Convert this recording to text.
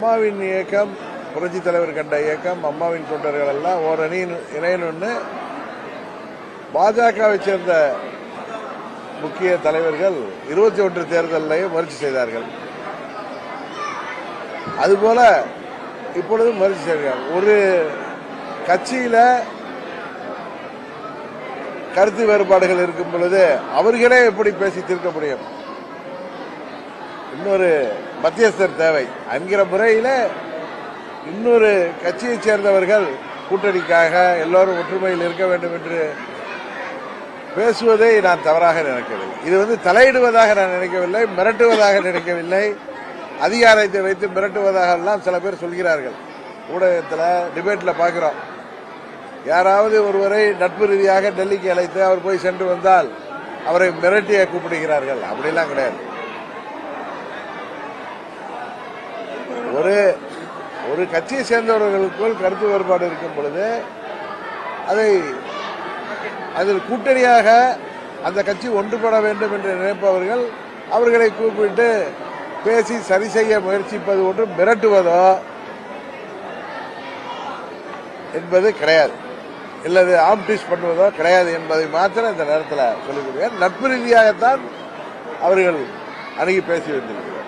அம்மாவின் இயக்கம், புரட்சி தலைவர் கண்ட இயக்கம், அம்மாவின் தொண்டர்கள் எல்லாம் ஓரணியின் இணையன்னு பாஜகவை சேர்ந்த முக்கிய தலைவர்கள் 21 தேர்தலையும் முயற்சி செய்தார்கள். அதுபோல இப்பொழுதும் முயற்சி செய்கிறார்கள். ஒரு கட்சியில கருத்து வேறுபாடுகள் இருக்கும் பொழுது அவர்களே எப்படி பேசி தீர்க்க முடியும்? இன்னொரு மத்தியஸ்தர் தேவை என்கிற முறையில் இன்னொரு கட்சியை சேர்ந்தவர்கள் கூட்டணிக்காக எல்லோரும் ஒற்றுமையில் இருக்க வேண்டும் என்று பேசுவதை நான் தவறாக நினைக்கவில்லை. இது தலையிடுவதாக நான் நினைக்கவில்லை, மிரட்டுவதாக நினைக்கவில்லை. அதிகாரத்தை வைத்து மிரட்டுவதாக எல்லாம் சில பேர் சொல்கிறார்கள். ஊடகத்தில் டிபேட்ல பார்க்கிறோம். யாராவது ஒருவரை நட்பு ரீதியாக டெல்லிக்கு அழைத்து அவர் போய் சென்று வந்தால் அவரை மிரட்டிய கூப்பிடுகிறார்கள். அப்படிலாம் கிடையாது. ஒரு கட்சியை சேர்ந்தவர்களுக்குள் கருத்து வேறுபாடு இருக்கும் பொழுது அதில் கூட்டணியாக அந்த கட்சி ஒன்றுபட வேண்டும் என்று நினைப்பவர்கள் அவர்களை கூப்பிட்டு பேசி சரி செய்ய முயற்சிப்பது ஒன்று, மிரட்டுவதோ என்பது கிடையாது, இல்லது ஆம்டிஷ் பண்ணுவதோ கிடையாது என்பதை மாத்திரம் இந்த நேரத்தில் சொல்லிக் கொடுக்கிறேன். நட்பு ரீதியாகத்தான் அவர்கள் அணுகி பேசி வந்திருக்கிறார்.